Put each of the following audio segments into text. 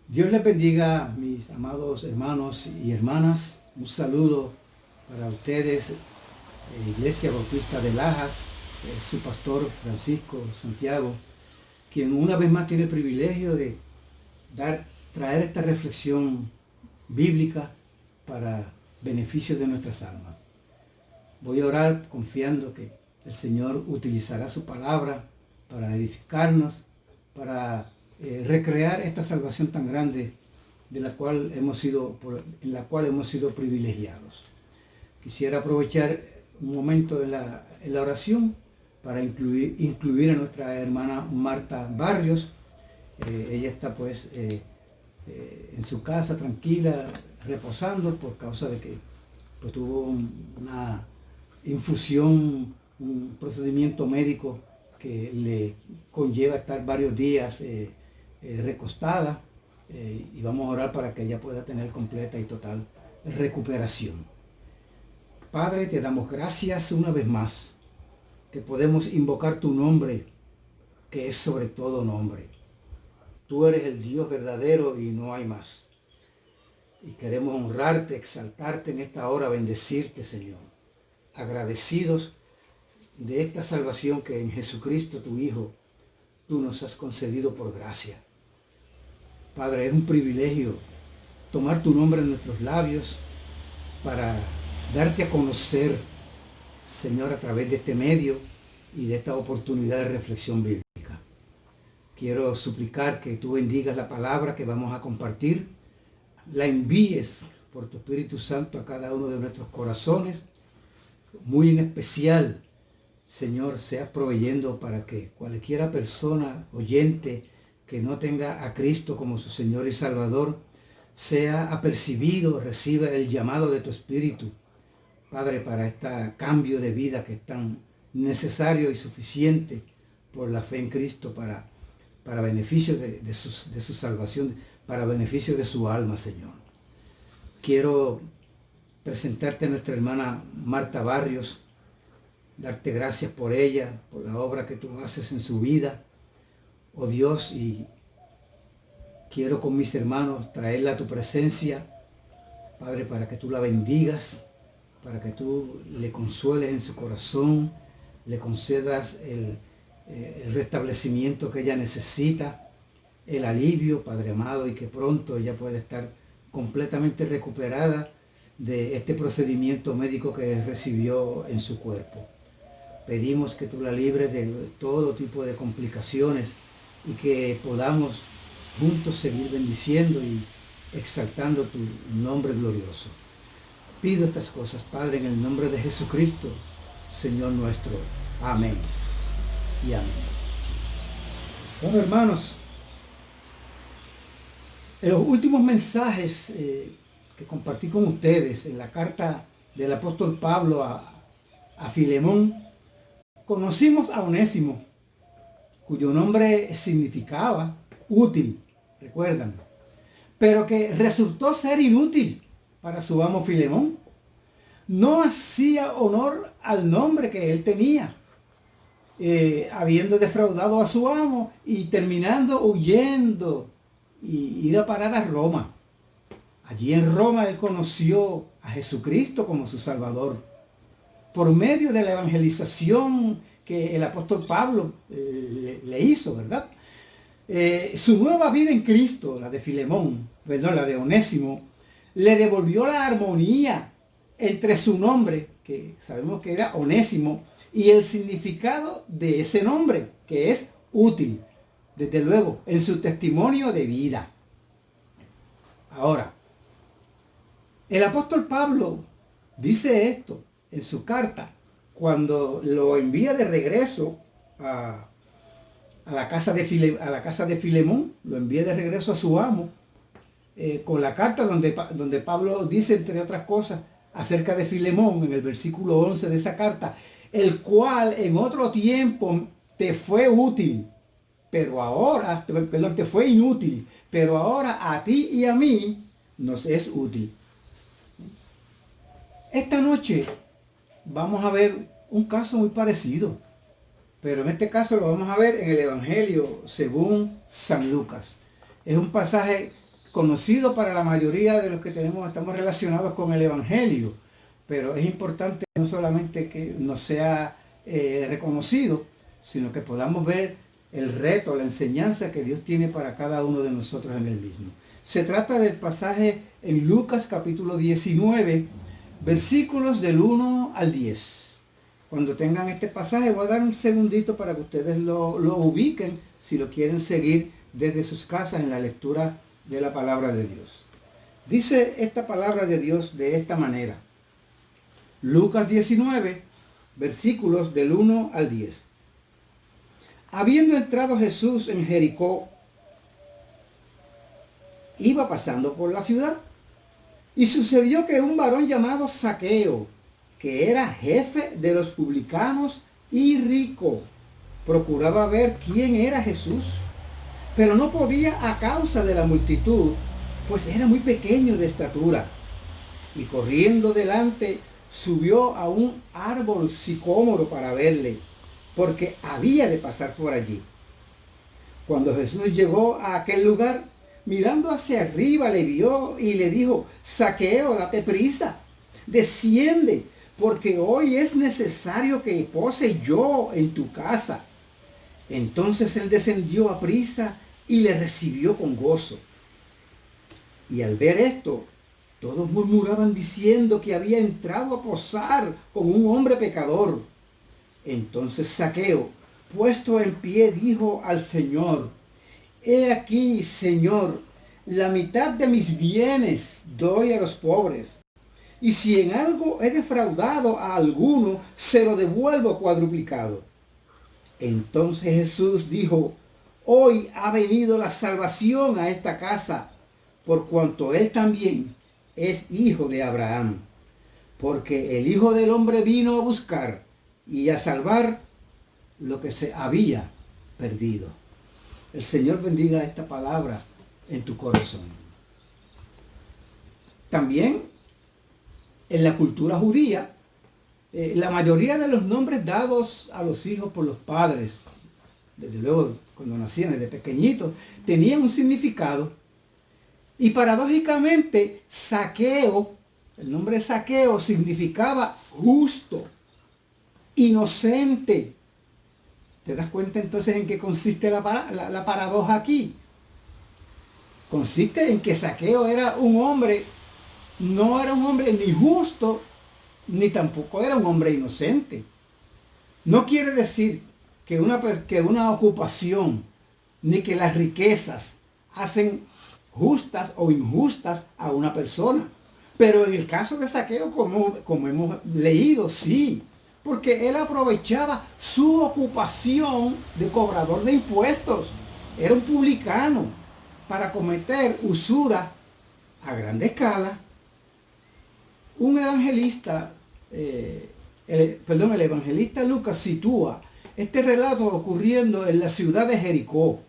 Dios les bendiga, mis amados hermanos y hermanas. Un saludo para ustedes, Iglesia Bautista de Lajas, su pastor Francisco Santiago, quien una vez más tiene el privilegio de traer esta reflexión bíblica para beneficio de nuestras almas. Voy a orar confiando que el Señor utilizará su palabra para edificarnos, para recrear esta salvación tan grande en la cual hemos sido privilegiados. Quisiera aprovechar un momento en la oración para incluir a nuestra hermana Marta Barrios. Ella está en su casa tranquila, reposando por causa de que tuvo una infusión, un procedimiento médico que le conlleva estar varios días recostada, y vamos a orar para que ella pueda tener completa y total recuperación. Padre, te damos gracias una vez más que podemos invocar tu nombre, que es sobre todo nombre. Tú eres el Dios verdadero y no hay más. Y queremos honrarte, exaltarte en esta hora, bendecirte, Señor. Agradecidos de esta salvación que en Jesucristo, tu Hijo, tú nos has concedido por gracia. Padre, es un privilegio tomar tu nombre en nuestros labios para darte a conocer, Señor, a través de este medio y de esta oportunidad de reflexión bíblica. Quiero suplicar que tú bendigas la palabra que vamos a compartir, la envíes por tu Espíritu Santo a cada uno de nuestros corazones, muy en especial, Señor, seas proveyendo para que cualquiera persona oyente que no tenga a Cristo como su Señor y Salvador, sea apercibido, reciba el llamado de tu Espíritu, Padre, para este cambio de vida que es tan necesario y suficiente por la fe en Cristo para beneficio de su salvación, para beneficio de su alma, Señor. Quiero presentarte a nuestra hermana Marta Barrios, darte gracias por ella, por la obra que tú haces en su vida, oh Dios, y quiero con mis hermanos traerla a tu presencia, Padre, para que tú la bendigas, para que tú le consueles en su corazón, le concedas el restablecimiento que ella necesita, el alivio, Padre amado, y que pronto ella pueda estar completamente recuperada de este procedimiento médico que recibió en su cuerpo. Pedimos que tú la libres de todo tipo de complicaciones y que podamos juntos seguir bendiciendo y exaltando tu nombre glorioso. Pido estas cosas, Padre, en el nombre de Jesucristo, Señor nuestro. Amén y amén. Bueno, hermanos, en los últimos mensajes que compartí con ustedes en la carta del apóstol Pablo a Filemón, conocimos a Onésimo, cuyo nombre significaba útil, recuerdan, pero que resultó ser inútil para su amo Filemón. No hacía honor al nombre que él tenía, habiendo defraudado a su amo y terminando huyendo y ir a parar a Roma. Allí en Roma él conoció a Jesucristo como su Salvador por medio de la evangelización que el apóstol Pablo le hizo, ¿verdad? Su nueva vida en Cristo, la de Filemón, perdón, la de Onésimo, le devolvió la armonía entre su nombre, que sabemos que era Onésimo, y el significado de ese nombre, que es útil, desde luego, en su testimonio de vida. Ahora, el apóstol Pablo dice esto en su carta, cuando lo envía de regreso a la casa de Filemón, lo envía de regreso a su amo, con la carta donde Pablo dice, entre otras cosas, acerca de Filemón, en el versículo 11 de esa carta, el cual en otro tiempo te fue útil, pero ahora, perdón, te fue inútil, pero ahora a ti y a mí nos es útil. Esta noche vamos a ver un caso muy parecido, pero en este caso lo vamos a ver en el Evangelio según San Lucas. Es un pasaje conocido para la mayoría de los que estamos relacionados con el Evangelio, pero es importante no solamente que nos sea reconocido, sino que podamos ver el reto, la enseñanza que Dios tiene para cada uno de nosotros en el mismo. Se trata del pasaje en Lucas capítulo 19, versículos del 1 al 10. Cuando tengan este pasaje, voy a dar un segundito para que ustedes lo ubiquen, si lo quieren seguir desde sus casas en la lectura de la palabra de Dios. Dice esta palabra de Dios de esta manera. Lucas 19, versículos del 1 al 10. Habiendo entrado Jesús en Jericó, iba pasando por la ciudad. Y sucedió que un varón llamado Zaqueo, que era jefe de los publicanos y rico, procuraba ver quién era Jesús, pero no podía a causa de la multitud, pues era muy pequeño de estatura. Y corriendo delante, subió a un árbol sicómoro para verle, porque había de pasar por allí. Cuando Jesús llegó a aquel lugar, mirando hacia arriba le vio y le dijo: Zaqueo, date prisa, desciende, porque hoy es necesario que pose yo en tu casa. Entonces él descendió a prisa y le recibió con gozo. Y al ver esto, todos murmuraban diciendo que había entrado a posar con un hombre pecador. Entonces Zaqueo, puesto en pie, dijo al Señor: He aquí, Señor, la mitad de mis bienes doy a los pobres, y si en algo he defraudado a alguno, se lo devuelvo cuadruplicado. Entonces Jesús dijo: Hoy ha venido la salvación a esta casa, por cuanto él también es hijo de Abraham, porque el Hijo del Hombre vino a buscar y a salvar lo que se había perdido. El Señor bendiga esta palabra en tu corazón. También en la cultura judía, la mayoría de los nombres dados a los hijos por los padres, desde luego cuando nacían desde pequeñitos, tenían un significado. Y paradójicamente, Zaqueo, el nombre Zaqueo significaba justo, inocente. ¿Te das cuenta entonces en qué consiste la paradoja aquí? Consiste en que Zaqueo era un hombre, no era un hombre ni justo, ni tampoco era un hombre inocente. No quiere decir que una ocupación, ni que las riquezas hacen justas o injustas a una persona. Pero en el caso de Zaqueo, como hemos leído, sí, porque él aprovechaba su ocupación de cobrador de impuestos. Era un publicano para cometer usura a gran escala. Un evangelista, el evangelista Lucas sitúa este relato ocurriendo en la ciudad de Jericó,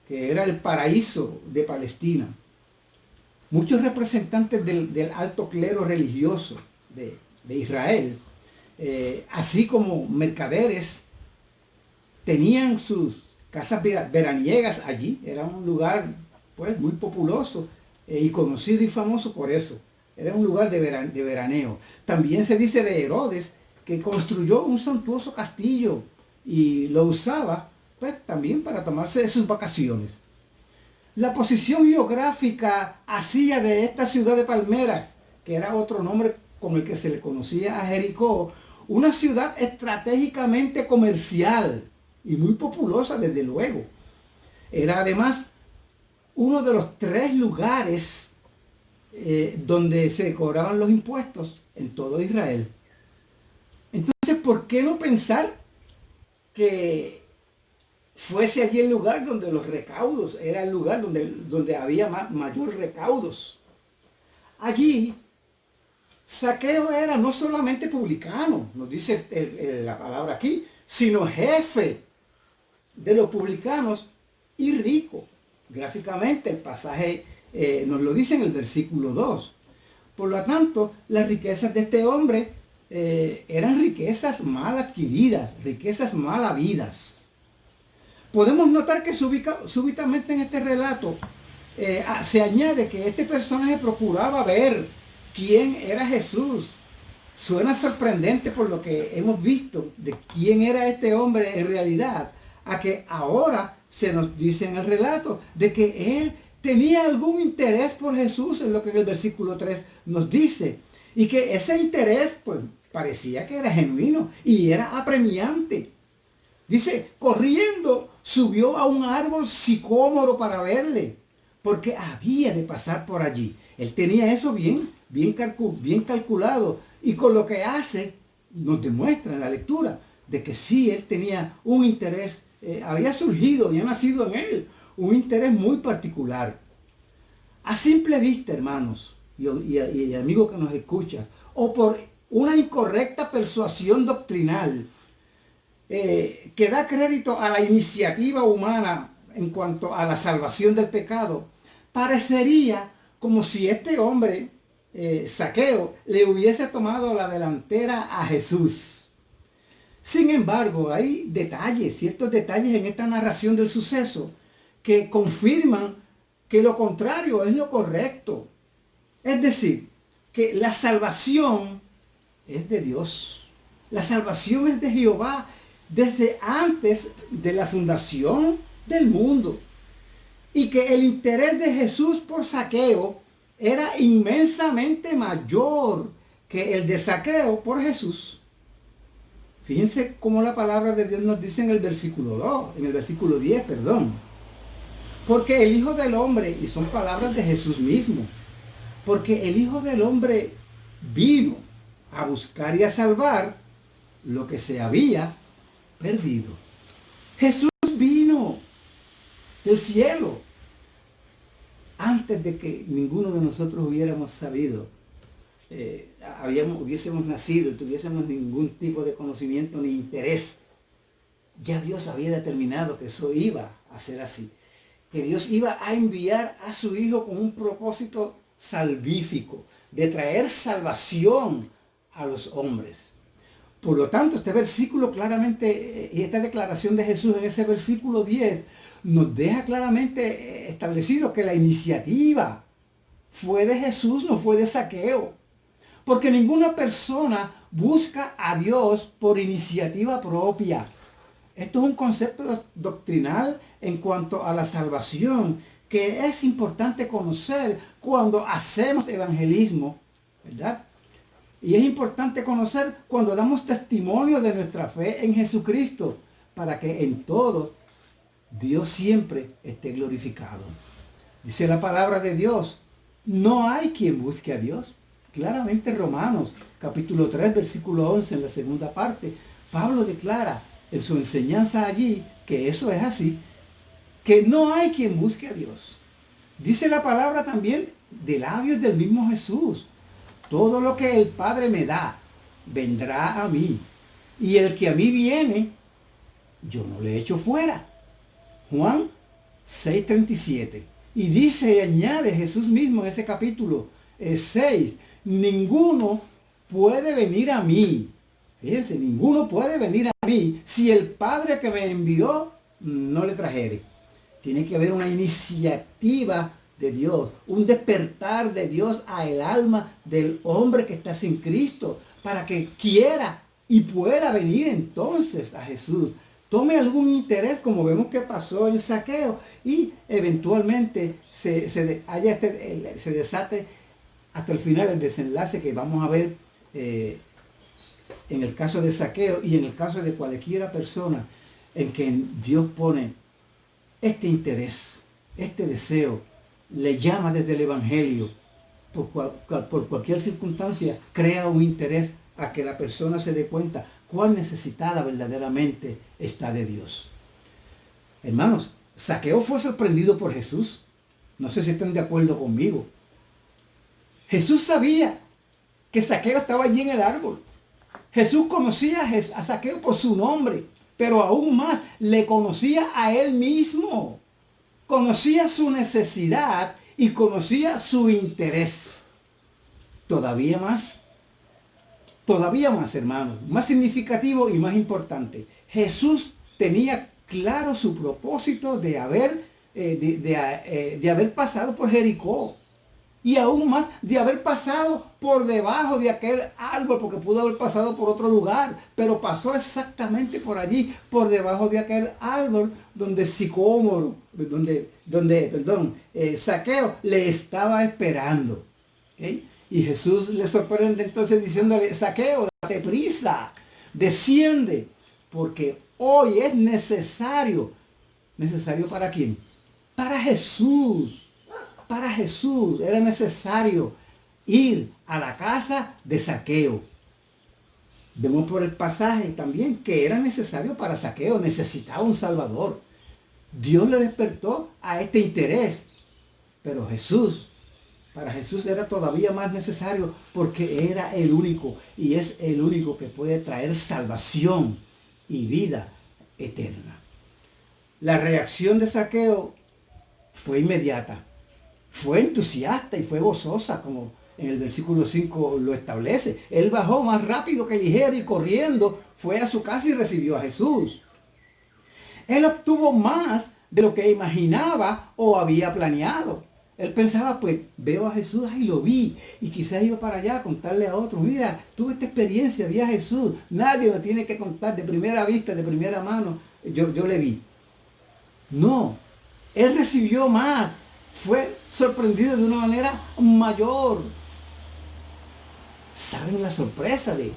que era el paraíso de Palestina. Muchos representantes del alto clero religioso de Israel, así como mercaderes, tenían sus casas veraniegas allí. Era un lugar pues muy populoso y conocido y famoso por eso. Era un lugar de veraneo. También se dice de Herodes que construyó un suntuoso castillo y lo usaba pues también para tomarse de sus vacaciones. La posición geográfica hacía de esta ciudad de palmeras, que era otro nombre con el que se le conocía a Jericó, una ciudad estratégicamente comercial y muy populosa desde luego. Era además uno de los 3 lugares donde se cobraban los impuestos en todo Israel. Entonces, ¿por qué no pensar que fuese allí el lugar donde los recaudos, era el lugar donde había mayor recaudos? Allí, Zaqueo era no solamente publicano, nos dice la palabra aquí, sino jefe de los publicanos y rico. Gráficamente el pasaje nos lo dice en el versículo 2. Por lo tanto, las riquezas de este hombre eran riquezas mal adquiridas, riquezas mal habidas. Podemos notar que súbitamente en este relato se añade que este personaje procuraba ver quién era Jesús. Suena sorprendente por lo que hemos visto de quién era este hombre en realidad, a que ahora se nos dice en el relato de que él tenía algún interés por Jesús, en lo que en el versículo 3 nos dice, y que ese interés pues parecía que era genuino y era apremiante. Dice, corriendo, subió a un árbol sicómoro para verle, porque había de pasar por allí. Él tenía eso bien calculado, y con lo que hace, nos demuestra en la lectura, de que sí, él tenía un interés, había surgido, había nacido en él, un interés muy particular. A simple vista, hermanos, y amigo que nos escuchas, o por una incorrecta persuasión doctrinal, que da crédito a la iniciativa humana en cuanto a la salvación del pecado, parecería como si este hombre, Zaqueo, le hubiese tomado la delantera a Jesús. Sin embargo, hay detalles, ciertos detalles en esta narración del suceso que confirman que lo contrario es lo correcto. Es decir, que la salvación es de Dios. La salvación es de Jehová desde antes de la fundación del mundo. Y que el interés de Jesús por Zaqueo era inmensamente mayor que el de Zaqueo por Jesús. Fíjense cómo la palabra de Dios nos dice en el versículo 2, en el versículo 10, perdón. Porque el Hijo del Hombre, y son palabras de Jesús mismo, porque el Hijo del Hombre vino a buscar y a salvar lo que se había perdido. Jesús vino del cielo antes de que ninguno de nosotros hubiéramos sabido, hubiésemos nacido y tuviésemos ningún tipo de conocimiento ni interés. Ya Dios había determinado que eso iba a ser así, que Dios iba a enviar a su Hijo con un propósito salvífico, de traer salvación a los hombres. Por lo tanto, este versículo claramente, y esta declaración de Jesús en ese versículo 10, nos deja claramente establecido que la iniciativa fue de Jesús, no fue de Zaqueo. Porque ninguna persona busca a Dios por iniciativa propia. Esto es un concepto doctrinal en cuanto a la salvación, que es importante conocer cuando hacemos evangelismo, ¿verdad? Y es importante conocer cuando damos testimonio de nuestra fe en Jesucristo, para que en todo Dios siempre esté glorificado. Dice la palabra de Dios, no hay quien busque a Dios. Claramente Romanos, capítulo 3, versículo 11, en la segunda parte, Pablo declara en su enseñanza allí que eso es así, que no hay quien busque a Dios. Dice la palabra también de labios del mismo Jesús, todo lo que el Padre me da, vendrá a mí. Y el que a mí viene, yo no le echo fuera. Juan 6:37. Y dice y añade Jesús mismo en ese capítulo 6, ninguno puede venir a mí. Fíjense, ninguno puede venir a mí si el Padre que me envió no le trajere. Tiene que haber una iniciativa de Dios, un despertar de Dios a el alma del hombre que está sin Cristo, para que quiera y pueda venir entonces a Jesús. Tome algún interés, como vemos que pasó en Zaqueo, y eventualmente se desate hasta el final el desenlace que vamos a ver en el caso de Zaqueo y en el caso de cualquiera persona en que Dios pone este interés, este deseo, le llama desde el Evangelio, por cualquier circunstancia, crea un interés a que la persona se dé cuenta cuán necesitada verdaderamente está de Dios. Hermanos, Zaqueo fue sorprendido por Jesús. No sé si están de acuerdo conmigo. Jesús sabía que Zaqueo estaba allí en el árbol. Jesús conocía a Zaqueo por su nombre, pero aún más le conocía a él mismo. Conocía su necesidad y conocía su interés. Todavía más, hermanos, más significativo y más importante. Jesús tenía claro su propósito de haber de haber pasado por Jericó. Y aún más de haber pasado por debajo de aquel árbol, porque pudo haber pasado por otro lugar, pero pasó exactamente por allí, por debajo de aquel árbol donde Zaqueo le estaba esperando. ¿Okay? Y Jesús le sorprende entonces diciéndole: Zaqueo, date prisa, desciende, porque hoy es necesario. ¿Necesario para quién? Para Jesús. Para Jesús era necesario ir a la casa de Zaqueo. Vemos por el pasaje también que era necesario para Zaqueo, necesitaba un Salvador. Dios le despertó a este interés, pero para Jesús era todavía más necesario porque era el único y es el único que puede traer salvación y vida eterna. La reacción de Zaqueo fue inmediata. Fue entusiasta y fue gozosa, como en el versículo 5 lo establece. Él bajó más rápido que ligero y corriendo fue a su casa y recibió a Jesús. Él obtuvo más de lo que imaginaba o había planeado. Él pensaba, pues veo a Jesús y lo vi. Y quizás iba para allá a contarle a otro: mira, tuve esta experiencia, vi a Jesús. Nadie me tiene que contar de primera vista, de primera mano. Yo le vi. No, él recibió más. Fue sorprendido de una manera mayor. ¿Saben la sorpresa de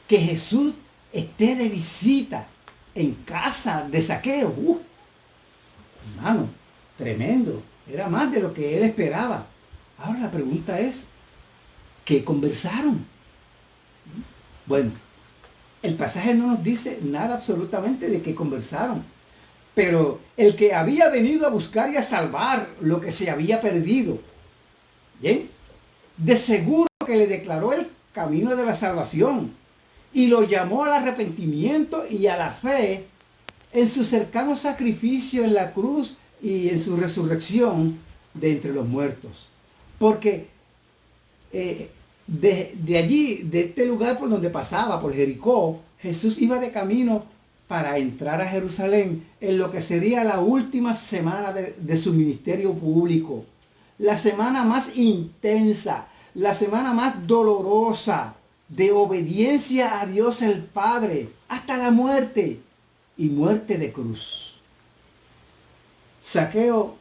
que Jesús esté de visita en casa de Zaqueo? Hermano, tremendo. Era más de lo que él esperaba. Ahora la pregunta es, ¿qué conversaron? Bueno, el pasaje no nos dice nada absolutamente de qué conversaron. Pero el que había venido a buscar y a salvar lo que se había perdido, ¿bien? De seguro que le declaró el camino de la salvación y lo llamó al arrepentimiento y a la fe en su cercano sacrificio en la cruz y en su resurrección de entre los muertos. Porque de allí, de este lugar por donde pasaba, por Jericó, Jesús iba de camino para entrar a Jerusalén en lo que sería la última semana de su ministerio público. La semana más intensa, la semana más dolorosa de obediencia a Dios el Padre, hasta la muerte y muerte de cruz. Zaqueo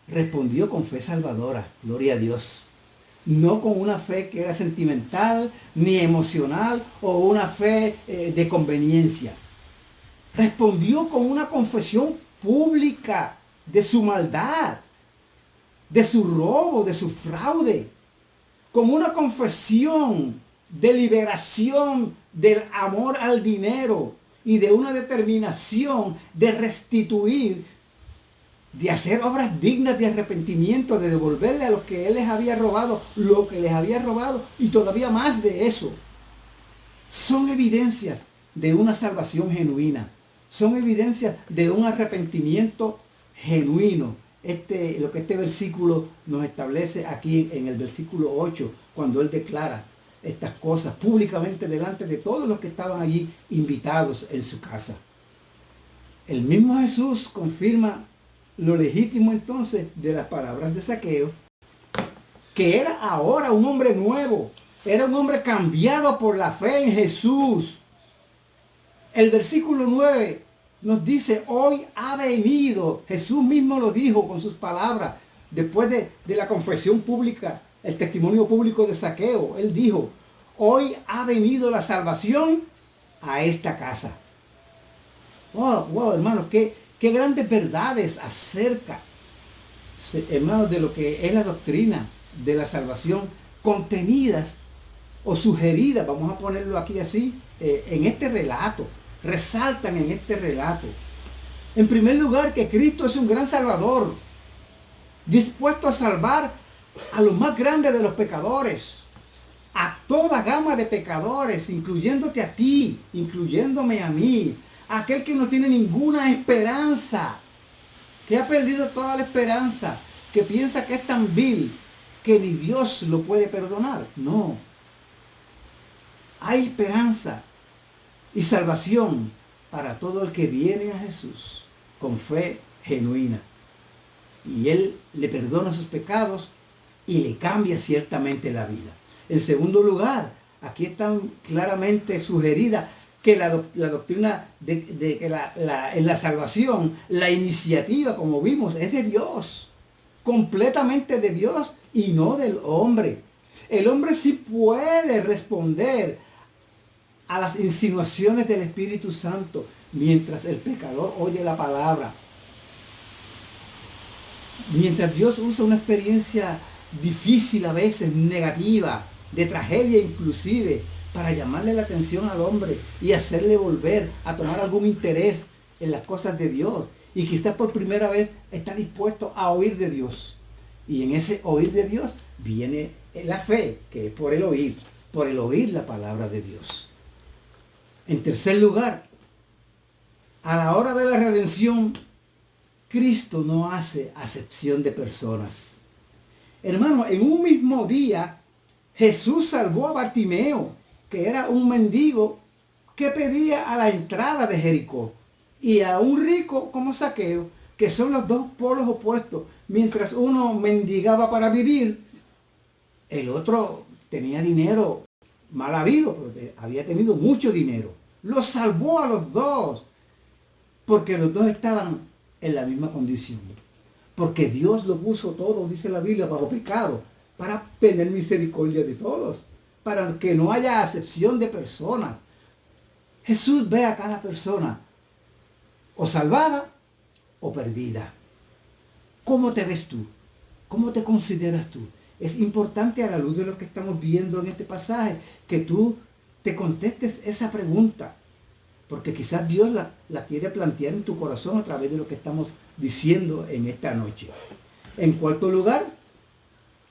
respondió con fe salvadora, gloria a Dios. No con una fe que era sentimental, ni emocional, o una fe de conveniencia. Respondió con una confesión pública de su maldad, de su robo, de su fraude, con una confesión de liberación del amor al dinero y de una determinación de restituir, de hacer obras dignas de arrepentimiento, de devolverle a los que él les había robado lo que les había robado y todavía más de eso. Son evidencias de una salvación genuina. Son evidencias de un arrepentimiento genuino. Lo que este versículo nos establece aquí en el versículo 8, cuando él declara estas cosas públicamente delante de todos los que estaban allí invitados en su casa. El mismo Jesús confirma lo legítimo entonces de las palabras de Zaqueo, que era ahora un hombre nuevo, era un hombre cambiado por la fe en Jesús. El versículo 9 nos dice: hoy ha venido. Jesús mismo lo dijo con sus palabras, después de la confesión pública, el testimonio público de Zaqueo. Él dijo: hoy ha venido la salvación a esta casa. Wow, hermanos, qué grandes verdades acerca, hermanos, de lo que es la doctrina de la salvación, contenidas o sugeridas, vamos a ponerlo aquí así, en este relato. Resaltan en este relato. En primer lugar, que Cristo es un gran salvador, dispuesto a salvar a los más grandes de los pecadores, a toda gama de pecadores, incluyéndote a ti, incluyéndome a mí, a aquel que no tiene ninguna esperanza, que ha perdido toda la esperanza, que piensa que es tan vil que ni Dios lo puede perdonar. No. Hay esperanza y salvación para todo el que viene a Jesús con fe genuina. y Él le perdona sus pecados y le cambia ciertamente la vida. En segundo lugar, aquí está claramente sugerida que la doctrina de que en la salvación, la iniciativa, como vimos, es de Dios, completamente de Dios y no del hombre. El hombre sí puede responder a las insinuaciones del Espíritu Santo mientras el pecador oye la palabra. Mientras Dios usa una experiencia difícil, a veces negativa, de tragedia inclusive, para llamarle la atención al hombre y hacerle volver a tomar algún interés en las cosas de Dios. Y quizás por primera vez está dispuesto a oír de Dios. Y en ese oír de Dios viene la fe, que es por el oír la palabra de Dios. En tercer lugar, a la hora de la redención, Cristo no hace acepción de personas. Hermano, en un mismo día, Jesús salvó a Bartimeo, que era un mendigo que pedía a la entrada de Jericó, y a un rico como Zaqueo, que son los dos polos opuestos. Mientras uno mendigaba para vivir, el otro tenía dinero mal habido, porque había tenido mucho dinero. Los salvó a los dos, porque los dos estaban en la misma condición. Porque Dios lo puso todo, dice la Biblia, bajo pecado, para tener misericordia de todos, para que no haya acepción de personas. Jesús ve a cada persona, o salvada o perdida. ¿Cómo te ves tú? ¿Cómo te consideras tú? Es importante, a la luz de lo que estamos viendo en este pasaje, que tú te contestes esa pregunta, porque quizás Dios la quiere plantear en tu corazón a través de lo que estamos diciendo en esta noche. En cuarto lugar,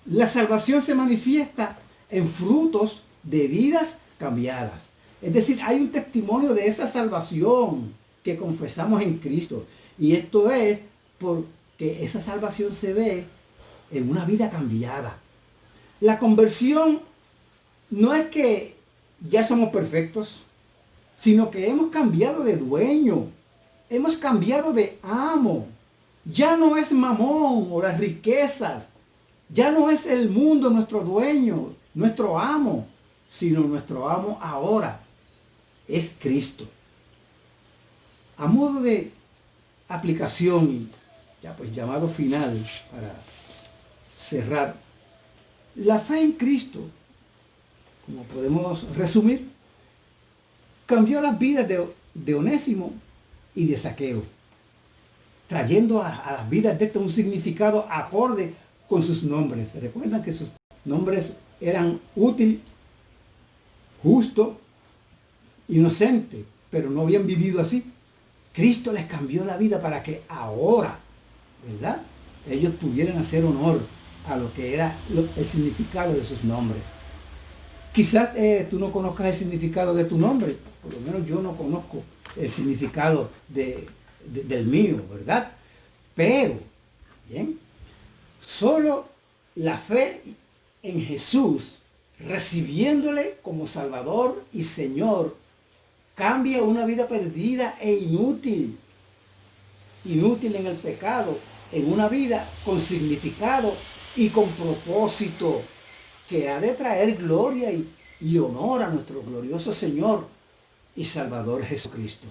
la salvación se manifiesta en frutos de vidas cambiadas. Es decir, hay un testimonio de esa salvación que confesamos en Cristo. Y esto es porque esa salvación se ve en una vida cambiada. La conversión no es que ya somos perfectos, sino que hemos cambiado de dueño, hemos cambiado de amo. Ya no es Mamón o las riquezas, ya no es el mundo nuestro dueño, nuestro amo, sino nuestro amo ahora es Cristo. A modo de aplicación y ya pues llamado final para cerrar, la fe en Cristo, como podemos resumir, cambió las vidas de Onésimo y de Zaqueo, trayendo a las vidas de estos un significado acorde con sus nombres. Recuerdan que sus nombres eran útil, justo, inocente, pero no habían vivido así. Cristo les cambió la vida para que ahora, ¿verdad?, ellos pudieran hacer honor a lo que era el significado de sus nombres. Quizás tú no conozcas el significado de tu nombre, por lo menos yo no conozco el significado del mío, ¿verdad? Pero, bien, solo la fe en Jesús, recibiéndole como Salvador y Señor, cambia una vida perdida e inútil en el pecado, en una vida con significado y con propósito, que ha de traer gloria y honor a nuestro glorioso Señor y Salvador Jesucristo.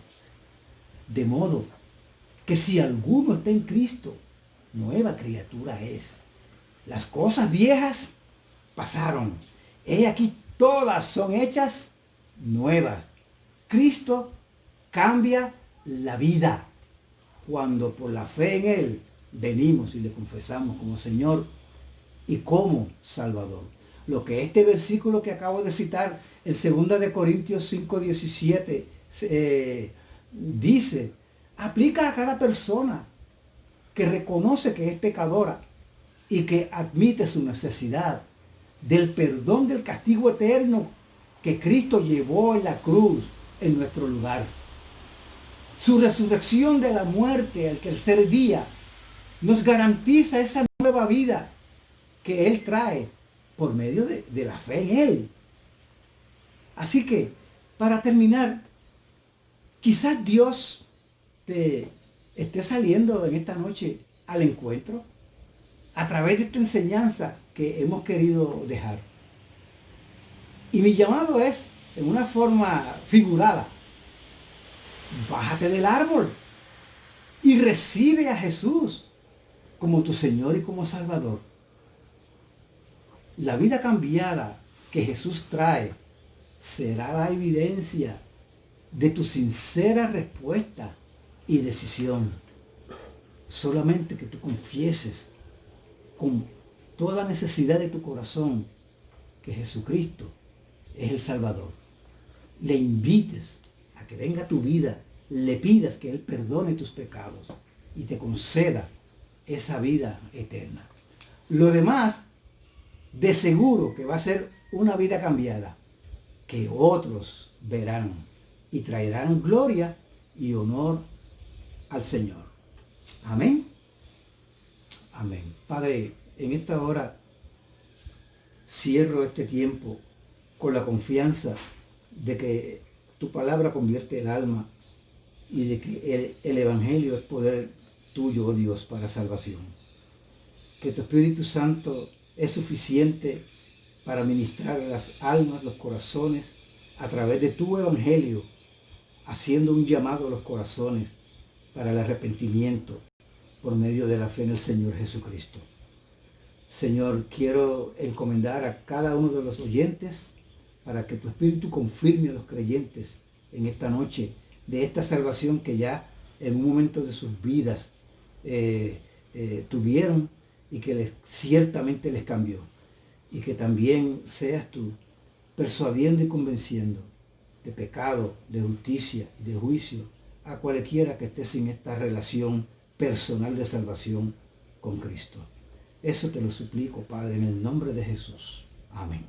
De modo que si alguno está en Cristo, nueva criatura es. Las cosas viejas pasaron. He aquí todas son hechas nuevas. Cristo cambia la vida cuando por la fe en Él venimos y le confesamos como Señor y como Salvador. Lo que este versículo que acabo de citar en 2 de Corintios 5:17 dice, aplica a cada persona que reconoce que es pecadora y que admite su necesidad del perdón del castigo eterno que Cristo llevó en la cruz en nuestro lugar. Su resurrección de la muerte al tercer día nos garantiza esa nueva vida que Él trae por medio de la fe en Él. Así que, para terminar, quizás Dios te esté saliendo en esta noche al encuentro a través de esta enseñanza que hemos querido dejar. Y mi llamado es, en una forma figurada, bájate del árbol y recibe a Jesús como tu Señor y como Salvador. La vida cambiada que Jesús trae será la evidencia de tu sincera respuesta y decisión. Solamente que tú confieses con toda necesidad de tu corazón que Jesucristo es el Salvador. Le invites a que venga a tu vida, le pidas que Él perdone tus pecados y te conceda esa vida eterna. Lo demás, de seguro que va a ser una vida cambiada, que otros verán y traerán gloria y honor al Señor. Amén. Amén. Padre, en esta hora cierro este tiempo con la confianza de que tu palabra convierte el alma y de que el Evangelio es poder tuyo, oh Dios, para salvación. Que tu Espíritu Santo es suficiente para ministrar las almas, los corazones, a través de tu Evangelio, haciendo un llamado a los corazones para el arrepentimiento por medio de la fe en el Señor Jesucristo. Señor, quiero encomendar a cada uno de los oyentes para que tu Espíritu confirme a los creyentes en esta noche de esta salvación que ya en un momento de sus vidas tuvieron y que ciertamente les cambió. Y que también seas tú persuadiendo y convenciendo de pecado, de justicia y de juicio a cualquiera que esté sin esta relación personal de salvación con Cristo. Eso te lo suplico, Padre, en el nombre de Jesús. Amén.